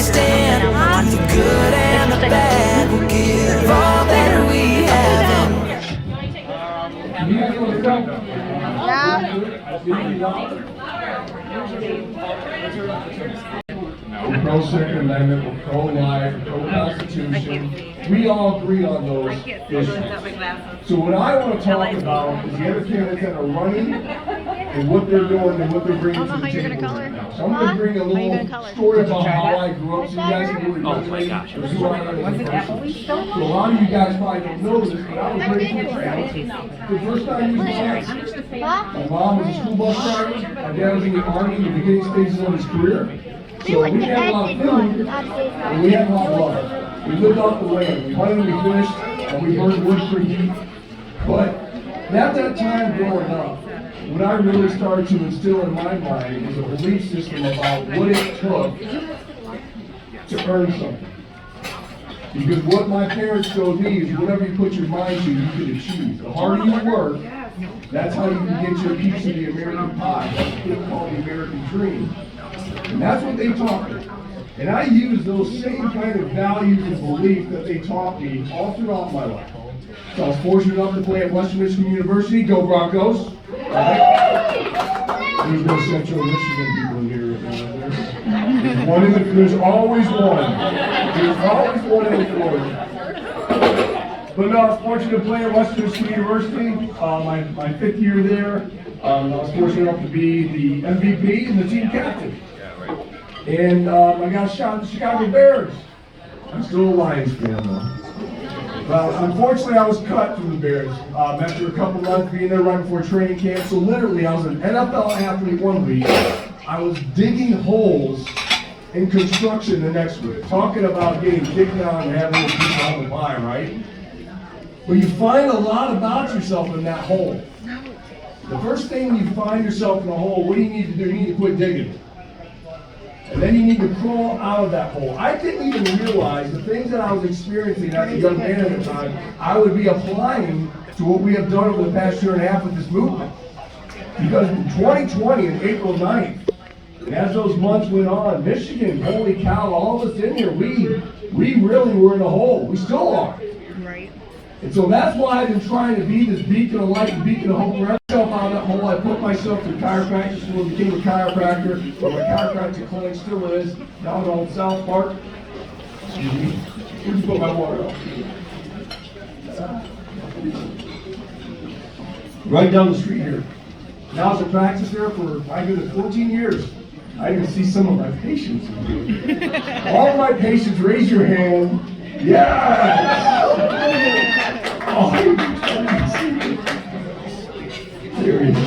stand on the good and the bad. We'll give all that we have. We're pro-Second Amendment, we're pro-life, we're pro-Constitution. We all agree on those issues. So what I want to talk about is the other candidates that are running and what they're doing and what they're bringing to the table right now. So I'm going to bring a little story about how I grew up so you guys can really relate to who I am as a person. So a lot of you guys probably don't know this, but I was raised in the first time you saw my mom was a school bus driver, my dad was in the Army in the beginning stages of his career. So we had a lot of food, and we had a lot of love. We lived off the land. We hunted, we fished, and we burned wood for heat. But at that time growing up, what I really started to instill in my mind was a belief system about what it took to earn something. Because what my parents showed me is whatever you put your mind to, you can achieve. The harder you work, that's how you can get your piece of the American pie. That's what they call the American dream. And that's what they taught me. And I use those same kind of values and beliefs that they taught me all throughout my life. So I was fortunate enough to play at Western Michigan University. Go Broncos! There's no Central Michigan people in here. There's always one. There's always one in Florida. But no, I was fortunate to play at Western Michigan University. My fifth year there. I was fortunate enough to be the MVP and the team captain. And I got a shot at the Chicago Bears. I'm still a Lions fan though. Well, unfortunately, I was cut from the Bears after a couple months being there right before training camp. So literally, I was an NFL athlete one week. I was digging holes in construction the next week. Talking about getting kicked out and having little people on the pie, right? But you find a lot about yourself in that hole. The first thing you find yourself in a hole, what do you need to do? You need to quit digging. And then you need to crawl out of that hole. I didn't even realize the things that I was experiencing as a young man at the time, I would be applying to what we have done over the past year and a half with this movement. Because in 2020, on April 9th, and as those months went on, Michigan, holy cow, all of us in here, we really were in a hole. We still are. Right. And so that's why I've been trying to be this beacon of light and beacon of hope. Where I myself out of that hole, I put myself through chiropractic school, became a chiropractor, where my chiropractic clinic still is, down on South Park. Excuse me. Where'd you put my water out? Right down the street here. Now I was in practice there for, my goodness, 14 years. I even see some of my patients. All of my patients, raise your hand. Yes! Oh, there he is.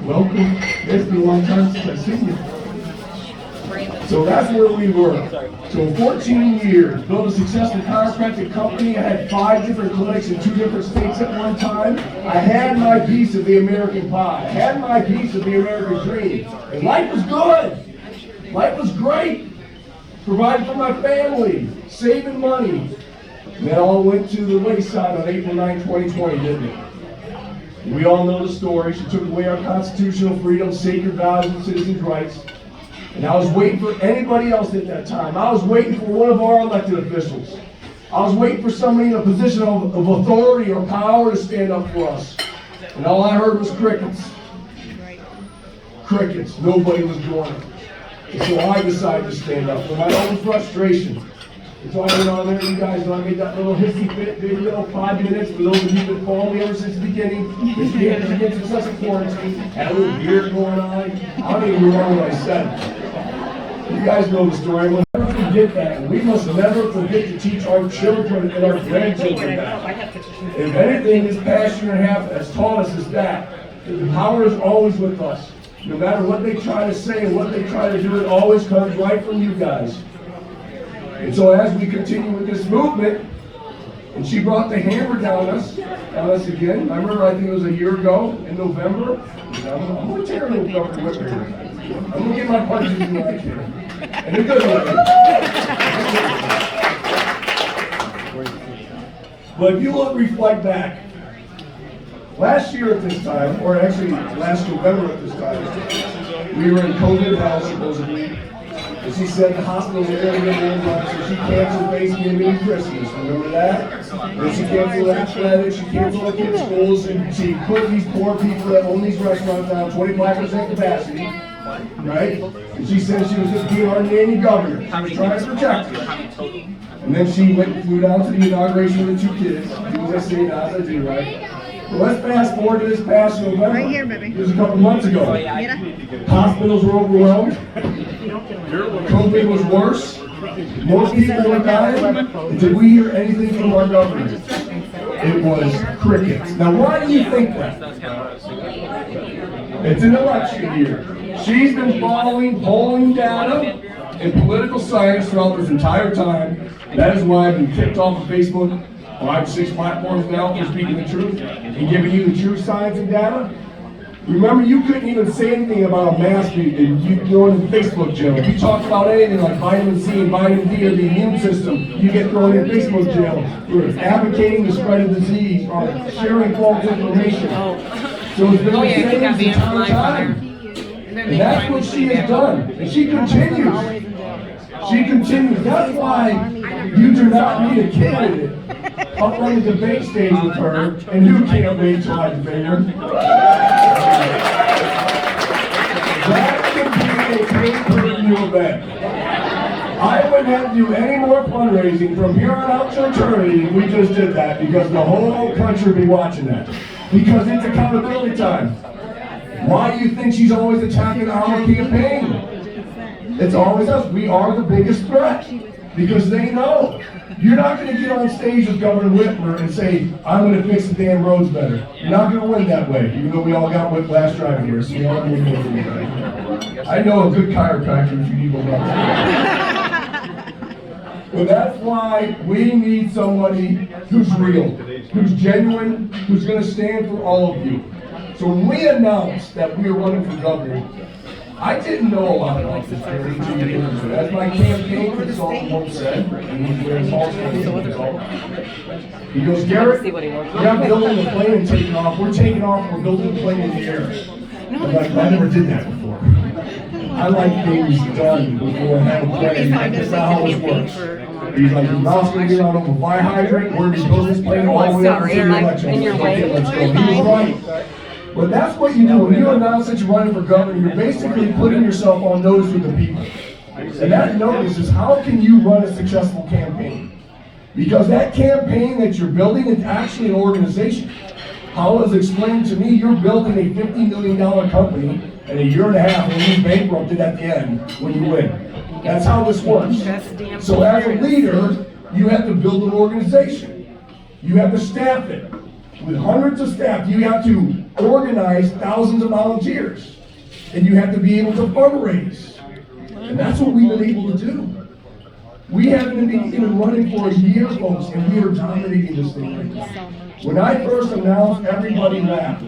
Welcome. It's been a long time since I've seen you. So that's where we were. So 14 years, built a successful chiropractic company. I had 5 different clinics in 2 different states at one time. I had my piece of the American pie. I had my piece of the American dream. And life was good. Life was great. Provided for my family, saving money. And that all went to the wayside on April 9, 2020, didn't it? We all know the story. She took away our constitutional freedom, sacred values, and citizens' rights. And I was waiting for anybody else at that time. I was waiting for one of our elected officials. I was waiting for somebody in a position of authority or power to stand up for us. And all I heard was crickets. Crickets. Nobody was doing it. And so I decided to stand up for my own frustration. And so I went on there, you guys know I made that little hissy fit video, 5 minutes, for those of you that followed me ever since the beginning. This game is against excessive quarantine, had a little beard going on. I don't even remember what I said. You guys know the story. We'll never forget that. And we must never forget to teach our children and our grandchildren that. If anything, this past year and a half has taught us is that the power is always with us. No matter what they try to say and what they try to do, it always comes right from you guys. And so as we continue with this movement, and she brought the hammer down us again. I remember, I think it was a year ago in November. I'm going to tear a little government whip here. I'm going to get my punches in the right here. And a good one. But if you reflect back, last year at this time, or actually last November at this time, we were in COVID hell supposedly. And she said the hospital was going to get more money, so she canceled Thanksgiving and Christmas. Remember that? Then she canceled athletics, she canceled the kids' schools, and she put these poor people that own these restaurants down 25% capacity, right? And she said she was just being our nanny governor. She was trying to protect her. And then she went and flew down to the inauguration with the 2 kids. Do as I say, not as I do, right? Well, let's fast forward to this past November. Right here, baby. It was a couple months ago. Hospitals were overwhelmed. COVID was worse. More people were dying. Did we hear anything from our government? It was crickets. Now, why do you think that? It's an election year. She's been following polling data and political science throughout this entire time. That is why I've been kicked off of Facebook 5 or 6 platforms now for speaking the truth and giving you the true science and data. Remember, you couldn't even say anything about a mask and you thrown in Facebook jail. If you talked about anything like vitamin C and vitamin D or the immune system, you get thrown in Facebook jail for advocating the spread of disease or sharing false information. So it's been the same the entire time. And that's what she has done. And she continues. She continues. That's why you do not need a candidate up on the debate stage with her, and you can't wait till I debate her. That could be a pay-per-view event. I wouldn't have to do any more fundraising from here on out to eternity if we just did that, because the whole country would be watching that. Because it's accountability time. Why do you think she's always attacking our campaign? It's always us. We are the biggest threat. Because they know. You're not going to get on stage with Governor Whitmer and say, I'm going to fix the damn roads better. You're not going to win that way, even though we all got whiplash driving here, so we all need to go. I know a good chiropractor if you need one. But that's why we need somebody who's real, who's genuine, who's going to stand for all of you. So when we announced that we were running for governor, I didn't know a lot about this area until you came into it. As my campaign consultant once said, and he's very false he goes, Garrett, we're not building a plane and taking off. We're taking off, we're building a plane in the air. I'm like, I never did that before. I like things done before I have a plane. That's not how this works. He's like, your mouth's going to get out of a fire hydrant. We're going to build this plane all the way up to the election. Okay, let's go. He was right. But that's what you do. When you announce that you're running for governor, you're basically putting yourself on notice with the people. And that notice is, how can you run a successful campaign? Because that campaign that you're building is actually an organization. How it was explained to me, you're building a $50 million company in a year and a half, and you bankrupted at the end when you win. That's how this works. So as a leader, you have to build an organization. You have to staff it. With hundreds of staff, you have to organize thousands of volunteers. And you have to be able to fundraise. And that's what we've been able to do. We haven't been even running for a year, folks, and we are dominating this thing right now. When I first announced, everybody laughed.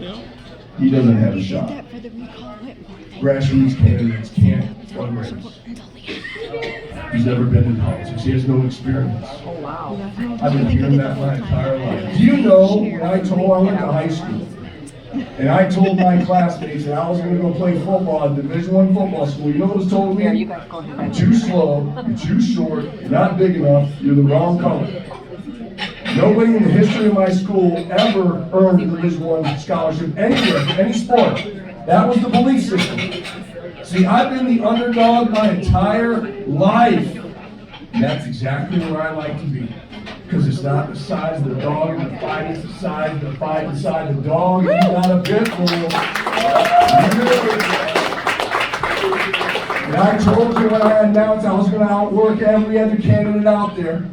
He doesn't have a shot. Grassroots candidates can't fundraise. He's never been in politics. He has no experience. Oh, wow. I've been hearing that my entire life. Do you know when I went to high school, and I told my classmates that I was going to go play football at Division I football school, you know what was told me? You're too slow, you're too short, you're not big enough, you're the wrong color. Nobody in the history of my school ever earned a Division I scholarship anywhere, any sport. That was the belief system. See, I've been the underdog my entire life. And that's exactly where I like to be. Because it's not the size of the dog in the fight, it's the size of the fight inside the dog. It's not a pit bull. And I told you when I announced I was going to outwork every other candidate out there.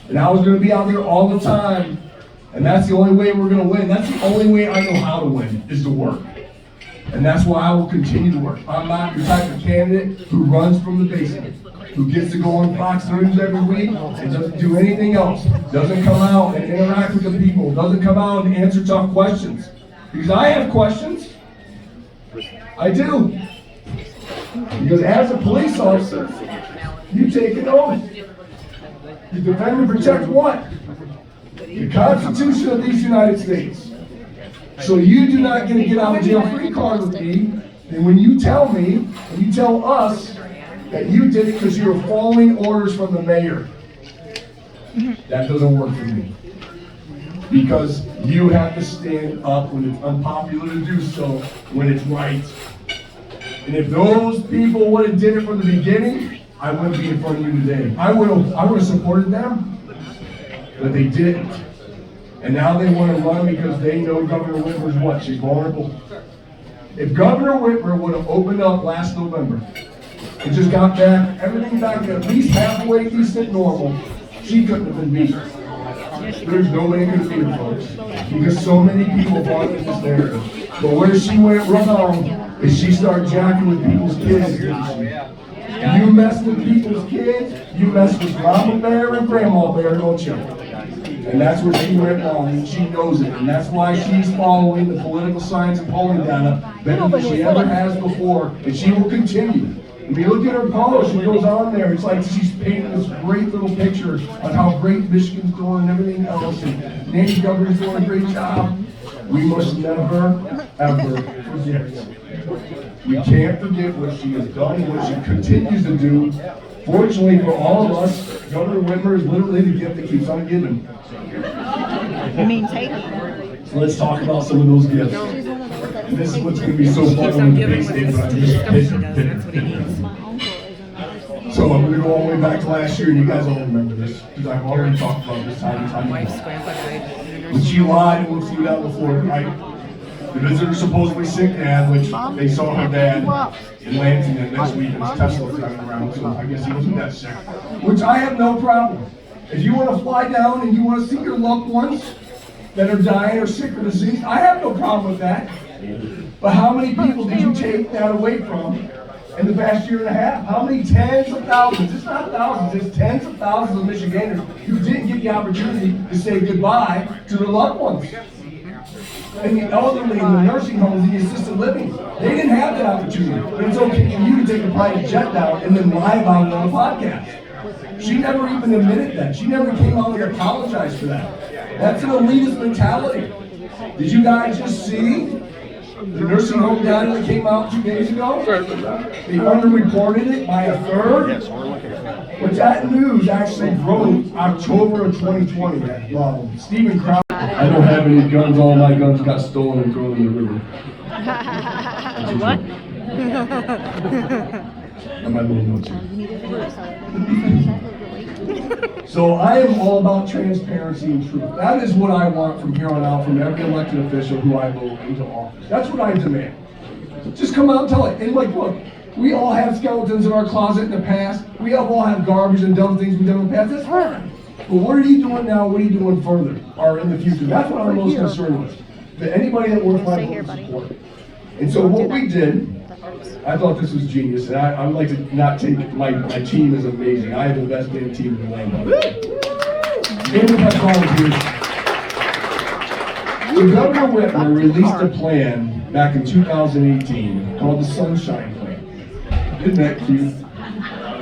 And I was going to be out there all the time. And that's the only way we're going to win. That's the only way I know how to win, is to work. And that's why I will continue to work. I'm not the type of candidate who runs from the basement, who gets to go on Fox News every week and doesn't do anything else, doesn't come out and interact with the people, doesn't come out and answer tough questions. Because I have questions. I do. Because as a police officer, you take an oath. You defend and protect what? The Constitution of these United States. So you do not get a get out of jail free card with me, and when you tell me, and you tell us that you did it because you were following orders from the mayor. That doesn't work for me. Because you have to stand up when it's unpopular to do so, when it's right. And if those people would have did it from the beginning, I wouldn't be in front of you today. I would have supported them, but they didn't. And now they want to run because they know Governor Whitmer's what? She's vulnerable. If Governor Whitmer would have opened up last November and just got back, everything back at least halfway decent normal, she couldn't have been beat. There's no way it could have been, folks. Because so many people bought into this narrative. But where she went wrong is she started jacking with people's kids. You mess with people's kids, you mess with Mama Bear and Grandma Bear, don't you? And that's where she went wrong, and she knows it. And that's why she's following the political science and polling data better than she ever has before, and she will continue. If you look at her post, she goes on there, it's like she's painting this great little picture of how great Michigan's doing and everything else, and Nancy Governor's doing a great job. We must never, ever forget. We can't forget what she has done and what she continues to do. Fortunately for all of us, Governor Whitmer is literally the gift that keeps on giving. You mean take it? So let's talk about some of those gifts. And this is what's going to be so fun with the base state, but I'm just So I'm going to go all the way back to last year, and you guys all remember this, because I've already talked about this time and time again. When she lied and went through that before, right? The visitor supposedly sick dad, which they saw her dad in Lansing, and next week his Tesla driving around, so I guess he wasn't that sick. Which I have no problem. If you want to fly down and you want to see your loved ones that are dying or sick or diseased, I have no problem with that. But how many people did you take that away from in the past year and a half? How many tens of thousands, it's not thousands, it's tens of thousands of Michiganders who didn't get the opportunity to say goodbye to their loved ones? And the elderly in the nursing homes and the assisted living, they didn't have that opportunity. But it's okay for you to take a private jet down and then lie about it on a podcast. She never even admitted that. She never came out and apologized for that. That's an elitist mentality. Did you guys just see the nursing home data that came out 2 days ago? They underreported it by a third. But that news actually broke October of 2020. Stephen Crowder. I don't have any guns. All my guns got stolen and thrown in the river. What? And my little notes here. So I am all about transparency and truth. That is what I want from here on out from every elected official who I vote into office. That's what I demand. Just come out and tell it. And like, look, we all have skeletons in our closet in the past. We all have garbage and dumb things we've done in the past. That's fine. But what are you doing now? What are you doing further or in the future? That's what I'm most concerned with. That anybody that works my vote support. And so what we did, I thought this was genius, and I would like to not take my team is amazing. I have the best damn team in the land. And with my volunteers. So Governor Whitmer released a plan back in 2018 called the Sunshine Plan. Isn't that cute?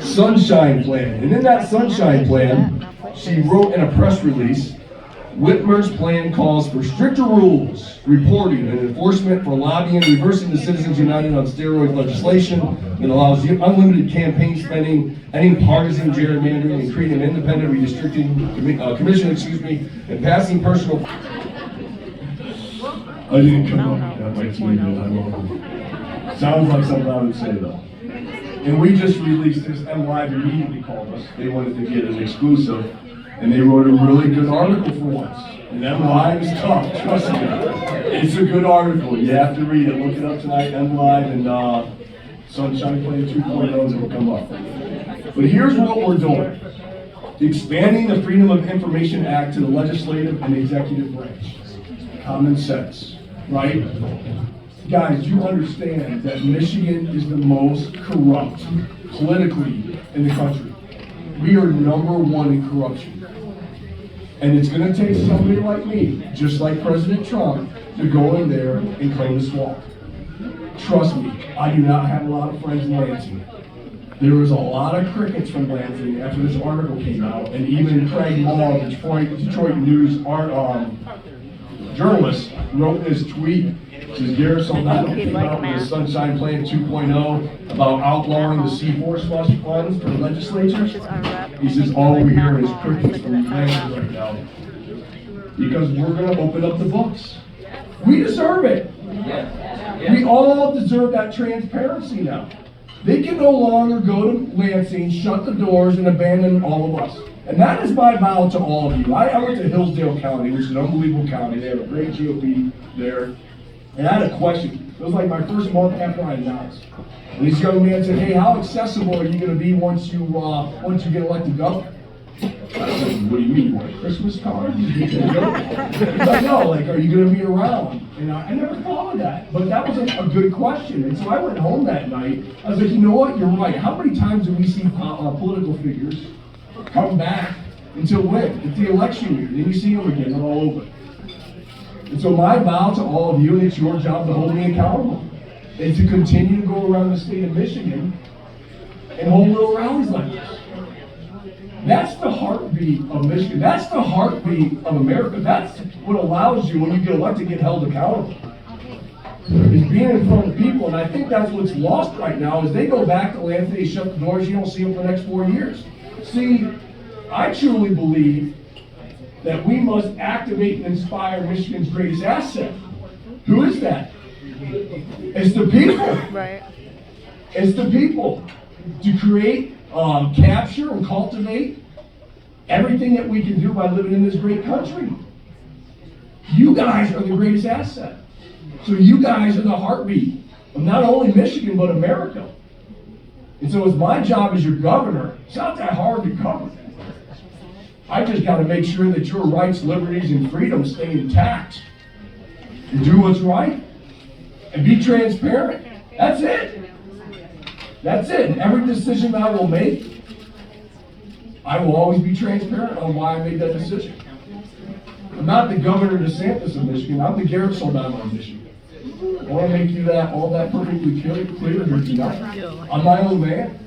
Sunshine Plan. And in that Sunshine Plan, she wrote in a press release, Whitmer's plan calls for stricter rules, reporting, and enforcement for lobbying, reversing the Citizens United on Steroids legislation that allows unlimited campaign spending, ending partisan gerrymandering, and creating an independent redistricting commission, and passing personal. I didn't come up with that. My team did. I love it. Sounds like something I would say though. And we just released this. MLive immediately called us. They wanted to get an exclusive. And they wrote a really good article for once. And MLive is tough, trust me. It's a good article. You have to read it. Look it up tonight, MLive and Sunshine Plan 2.0 will come up. But here's what we're doing. Expanding the Freedom of Information Act to the legislative and executive branch. Common sense, right? Guys, you understand that Michigan is the most corrupt politically in the country. We are #1 in corruption. And it's going to take somebody like me, just like President Trump, to go in there and claim the swamp. Trust me, I do not have a lot of friends in Lansing. There was a lot of crickets from Lansing after this article came out, and even Craig Maul, Detroit News journalist, wrote this tweet Says Garrett Soldano came out with the Sunshine Plan 2.0 about outlawing the C4 slush funds for the legislature. He says all we're hearing is crickets from the land right now. Because we're going to open up the books. We deserve it. We all deserve that transparency now. They can no longer go to Lansing, shut the doors, and abandon all of us. And that is my vow to all of you. I went to Hillsdale County, which is an unbelievable county. They have a great GOP there. And I had a question. It was like my first month after I announced. And this young man said, hey, how accessible are you going to be once you get elected governor? I said, what do you mean? You want a Christmas card? He's like, no, like, are you going to be around? And I never thought of that. But that was a good question. And so I went home that night. I was like, you know what? You're right. How many times do we see political figures come back until when? It's the election year. Then you see them again all over. And so my vow to all of you, and it's your job to hold me accountable, is to continue to go around the state of Michigan and hold little rallies like this. That's the heartbeat of Michigan. That's the heartbeat of America. That's what allows you, when you get elected, to get held accountable. Is being in front of the people, and I think that's what's lost right now, is they go back to Lansing, they shut the doors, you don't see them for the next 4 years. See, I truly believe that we must activate and inspire Michigan's greatest asset. Who is that? It's the people. Right. It's the people. To create, capture, and cultivate everything that we can do by living in this great country. You guys are the greatest asset. So you guys are the heartbeat of not only Michigan, but America. And so it's my job as your governor. It's not that hard to govern. I just got to make sure that your rights, liberties, and freedoms stay intact. And do what's right. And be transparent. That's it. That's it. And every decision I will make, I will always be transparent on why I made that decision. I'm not the Governor DeSantis of Michigan. I'm the Garrett Soldano of Michigan. I want to make you all that perfectly clear here tonight. I'm my own man.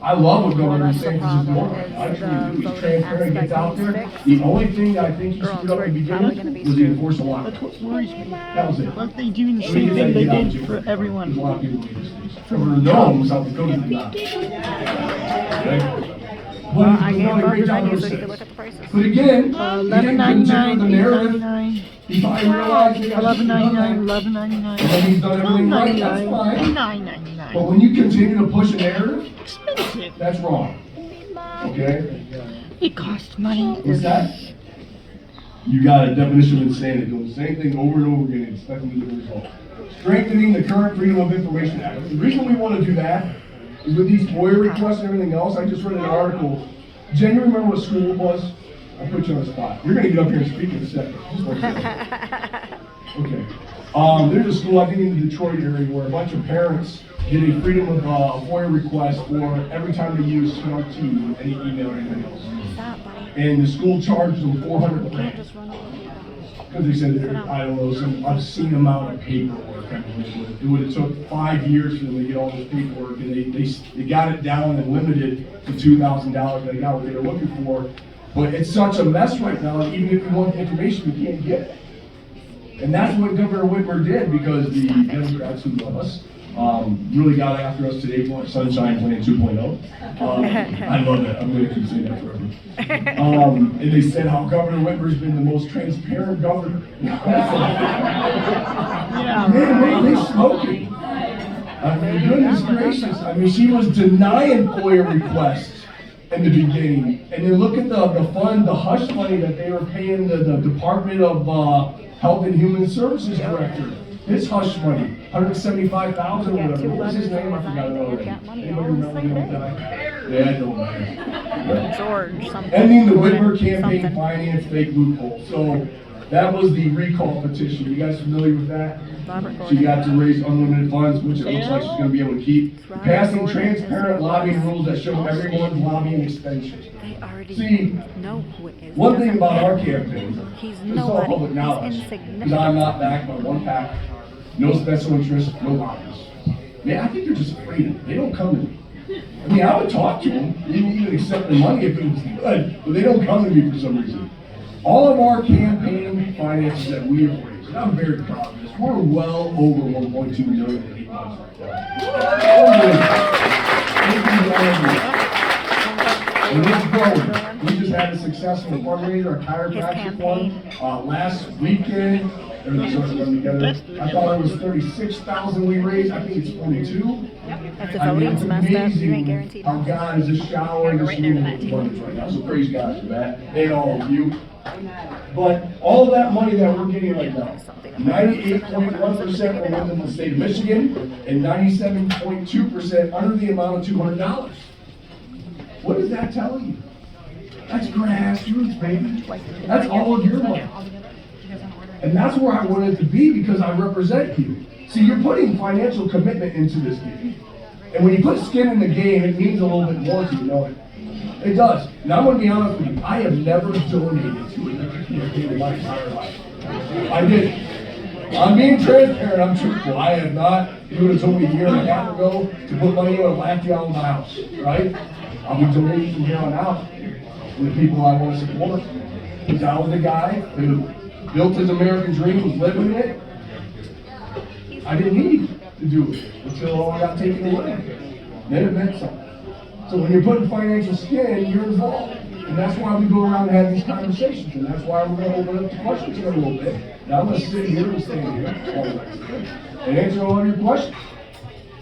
I love what Governor DeSantis is doing. I truly do. He's transparent, gets out there. The only thing that I think he screwed up in the beginning was the enforced law. That's what worries me. That was it. Aren't they doing the same thing they did for everyone? There's a lot of people who make mistakes. Governor Nome, South Dakota did not. Okay? Well, I gave Bob the menu so he could look at the prices. But again, he didn't consider the narrative. He finally realized he got $11.99. and then he's done everything right, that's fine. $9.99. But when you continue to push a narrative, Expensive. that's wrong. Okay? It costs money. What's that? You got a definition of insanity, doing the same thing over and over again and expecting a different result. Strengthening the current Freedom of Information Act. The reason we want to do that is with these FOIA requests and everything else. I just read an article. Jen, you remember what school it was? I'll put you on the spot. You're going to get up here and speak in a second. Just 1 second. Okay. There's a school, I think, in the Detroit area where a bunch of parents get a Freedom of FOIA request for every time they use Smart TV, any email or anything else. And the school charged them $400 because they said, I don't know, some obscene amount of paperwork. I mean, it would have took 5 years for them to get all this paperwork, and they got it down and limited to $2,000. They got what they were looking for. But it's such a mess right now, and even if you want the information, you can't get it. And that's what Governor Whitmer did, because the Democrats who love us really got after us today for Sunshine Plan 2.0. I love it. I'm going to keep saying that forever. And they said how Governor Whitmer's been the most transparent governor. Man, they smoking. I mean, goodness gracious. I mean, she was denying FOIA requests in the beginning. And then look at the hush money that they were paying the Department of Health and Human Services Director. His hush money, $175,000 or whatever. What was his name? I forgot already. Anybody remember him? Yeah, I don't know. George something. Ending the Whitmer campaign finance fake loophole. So that was the recall petition. You guys familiar with that? She got to raise unlimited funds, which it looks like she's going to be able to keep. Passing transparent lobbying rules that show everyone's lobbying expenses. See, one thing about our campaign, this is all public knowledge, because I'm not backed by one PAC, no special interest, no lobbyists. Man, I think they're just afraid of it. They don't come to me. I mean, I would talk to them, even accept the money if it was good, but they don't come to me for some reason. All of our campaign finances that we have raised, I'm very proud of this. We're well over 1.2 million in 8 months right now. And it's growing. We just had a successful fundraiser, our chiropractic one, last weekend. Everything started to run together. I thought it was 36,000 we raised. I think it's 22. If the voting's messed up, you ain't guaranteed. How God is just showering this room with abundance right now. So praise God for that. And all of you. But all of that money that we're getting right now, 98.1% are within the state of Michigan and 97.2% under the amount of $200. What does that tell you? That's grassroots, baby. That's all of your money. And that's where I wanted to be because I represent you. See, you're putting financial commitment into this game. And when you put skin in the game, it means a little bit more to you, know it? It does. Now I'm going to be honest with you. I have never donated to a campaign in my entire life. I didn't. I'm being transparent. I'm truthful. I have not. You would have told me a year and a half ago to put money in and laughed you out of my house, right? I'll be donating from here on out to the people I want to support. Because I was the guy who built his American dream, was living it. I didn't need to do it until all got taken away. Then it meant something. So when you're putting financial skin, you're involved. And that's why we go around and have these conversations. And that's why we're going to open up the questions here a little bit. Now I'm going to sit here and stand here and answer all of your questions.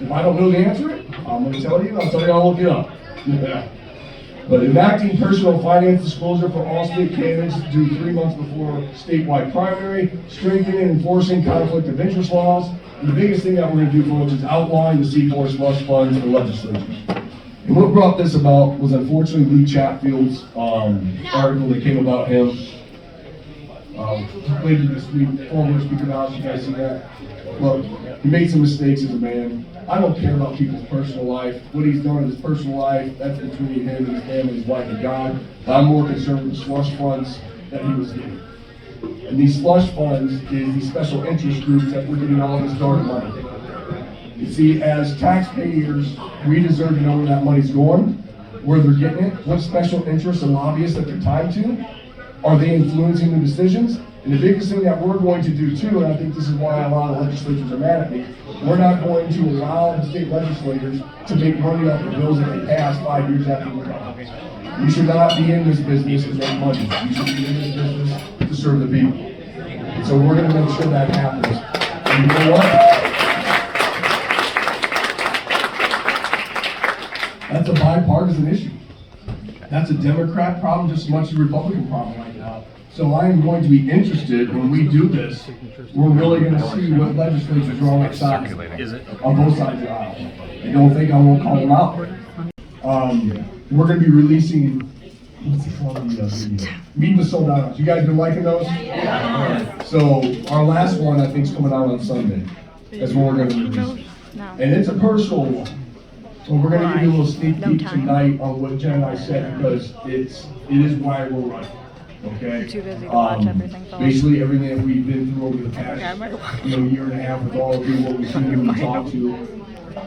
If I don't know the answer, I'm going to tell you. I'll tell you, I'll look it up. But enacting personal finance disclosure for all state candidates due 3 months before statewide primary, strengthening and enforcing conflict of interest laws. And the biggest thing that we're going to do, folks, is outline the C4 slush funds for legislatures. And what brought this about was unfortunately Lee Chatfield's article that came about him later this week, former Speaker of the House. You guys see that? Look, he made some mistakes as a man. I don't care about people's personal life. What he's done in his personal life, that's between him and his family, his wife and God. I'm more concerned with the slush funds that he was getting. And these slush funds is these special interest groups that we're getting all this dark money. You see, as taxpayers, we deserve to know where that money's going, where they're getting it, what special interests and lobbyists that they're tied to. Are they influencing the decisions? And the biggest thing that we're going to do too, and I think this is why a lot of legislatures are mad at me, we're not going to allow the state legislators to make money off the bills that they pass 5 years after we're gone. You should not be in this business to make money. You should be in this business to serve the people. And so we're going to make sure that happens. And you know what? That's a bipartisan issue. That's a Democrat problem just as much as a Republican problem right now. So I am going to be interested when we do this. We're really going to see what legislatures are on what sides, on both sides of the aisle. I don't think I won't call them out. We're going to be releasing, what's it called? Meet the Soldanos. You guys been liking those? Yeah. So our last one I think is coming out on Sunday. That's what we're going to release. And it's a personal one. So we're going to give you a little sneak peek tonight on what Jen and I said because it is why we're running. Okay. Too busy to watch everything. Basically, everything that we've been through over the past, year and a half with all of you, what we've seen and we talked to,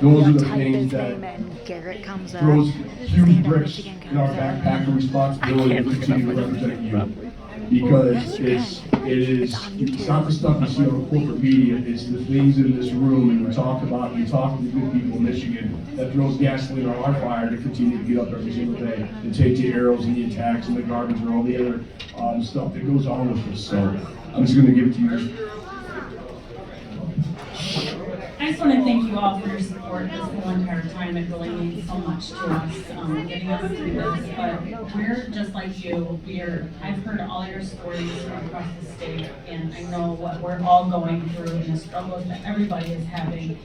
those are the things that Garrett comes up. throws huge bricks in our backpack of responsibility to continue to represent you. Because it's not the stuff you see on corporate media, it's the things in this room and we talk about, we talk to the good people in Michigan that throws gasoline on our fire to continue to get up every single day and take the arrows and the attacks and the garbage and all the other stuff that goes on with us. So I'm just going to give it to you. I just want to thank you all for your support this whole entire time. It really means so much to us, getting us through this. But we're just like you. I've heard all your stories from across the state, and I know what we're all going through and the struggles that everybody is having.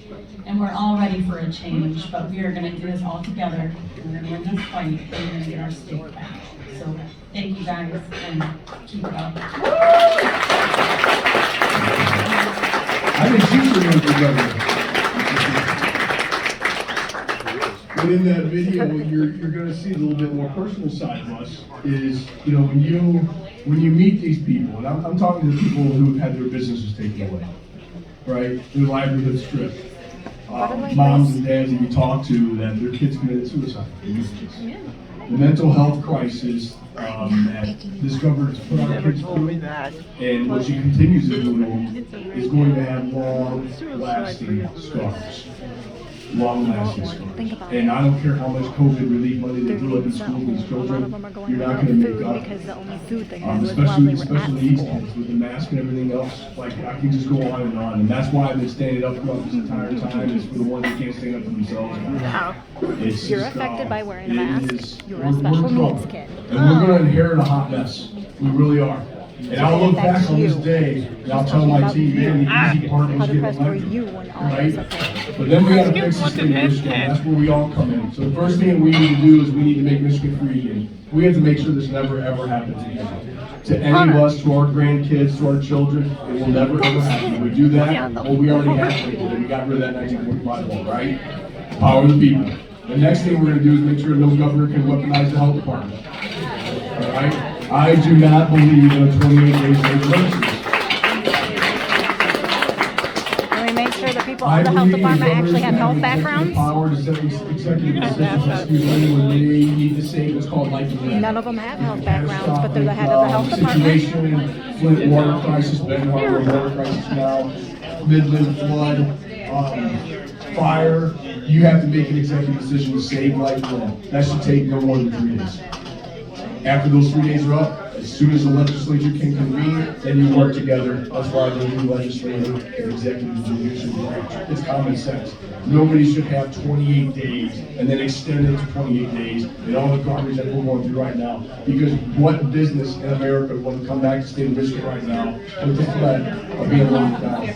And we're all ready for a change, but we are going to do this all together. We're going to win this fight, and we're going to get our state back. So thank you guys, and keep it up. I think she's doing together. But in that video, you're going to see a little bit more personal side of us. Is when you meet these people, and I'm talking to people who have had their businesses taken away, right? Their livelihood stripped. Moms and dads that you talk to that their kids committed suicide. the mental health crisis that this governor's put our Never kids told me through, that. and what she continues to do is going to have long-lasting scars. Long-lasting Think scars. about And it. I don't care how much COVID relief money they They're do up in eating school so. for these A lot of them children, are going you're not without gonna make food up. because the only food they had was while Especially they the were special at needs school. kids with the mask and everything else. Like, I can just go on. And that's why I've been standing up throughout this entire time, is for the ones that can't stand up for themselves. It's You're just, affected by wearing a it mask. is- You're we're- a special we're in trouble. needs kid. And we're gonna inherit a hot mess. We really are. And I'll look back on this day, and I'll tell my team, man, the easy part How was getting depressed were elected. you when all Right? this occurred? But then we gotta Let's fix get the state of one to Michigan. Gretchen. That's where we all come in. So the first thing we need to do is we need to make Michigan free again. We have to make sure this never ever happens again. To any of us, to our grandkids, to our children, it will never ever happen. If we do that, well, we already have to. We got rid of that 1945 law, right? Power of the people. The next thing we're gonna do is make sure no governor can weaponize the health department. All right? I do not believe in a 28 days of elections. And we made sure that people I in the health believe department governors actually have have health executive backgrounds. Power to set executive decisions, excuse me, when they need to say what's called life and death. None of them have health backgrounds, but they're the head of the health department. Situation, Flint water crisis, Ben Harbor water crisis now, Midland flood, fire. You have to make an executive decision to save life and limb. That should take no more than 3 days. After those 3 days are up, as soon as the legislature can convene, then you work together. That's why the new legislative and executive judicial branch. It's common sense. Nobody should have 28 days and then extend it to 28 days and all the garbage that we're going through right now. Because what business in America would come back to the state of Michigan right now with the threat of being locked down?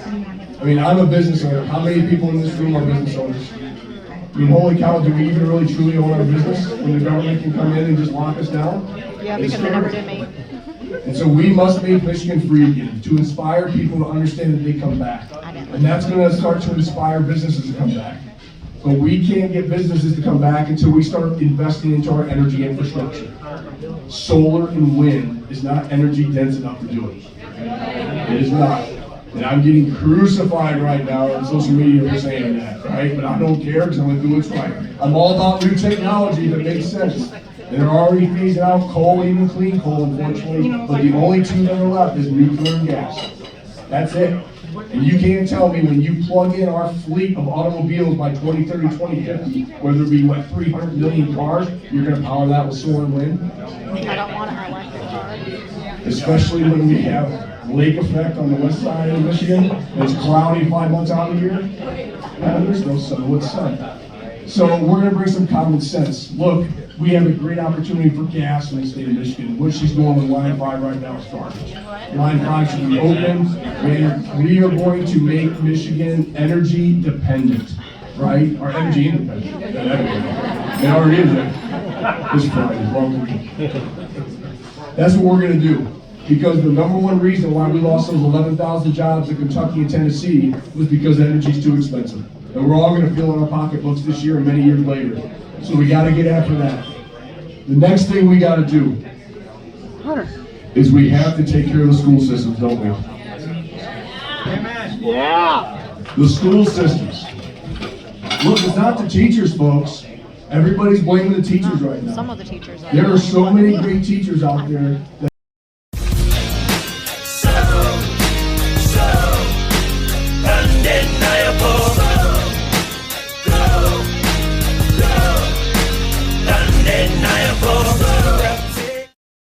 I mean, I'm a business owner. How many people in this room are business owners? I mean, holy cow, do we even really truly own our business when the government can come in and just lock us down? Yeah, It's because they never scary. did me. And so we must make Michigan free again, to inspire people to understand that they come back. And that's gonna start to inspire businesses to come back. But we can't get businesses to come back until we start investing into our energy infrastructure. Solar and wind is not energy dense enough to do it. It is not. And I'm getting crucified right now on social media for saying that, right? But I don't care because I'm gonna do what's right. I'm all about new technology that makes sense. And they're already phasing out coal, even clean coal, unfortunately. But the only two that are left is nuclear and gas. That's it. And you can't tell me when you plug in our fleet of automobiles by 2030, 2050, whether it be what, 300 million cars, you're gonna power that with solar and wind? I don't want an electric car. Especially when we have lake effect on the west side of Michigan, and it's cloudy 5 months out of the year. There's no sun, what's sun? So we're gonna bring some common sense. Look, we have a great opportunity for gas in the state of Michigan. What she's doing with Line 5 right now is garbage. Line 5 should be open, and we are going to make Michigan energy dependent, right? Or energy independent. It already is. This Friday, wrong week. That's what we're gonna do. Because the number one reason why we lost those 11,000 jobs in Kentucky and Tennessee was because energy's too expensive. And we're all gonna feel in our pocketbooks this year and many years later. So we gotta get after that. The next thing we gotta do is we have to take care of the school systems, don't we? Yeah. The school systems. Look, it's not the teachers, folks. Everybody's blaming the teachers right now. Some of the teachers are. There are so many great teachers out there that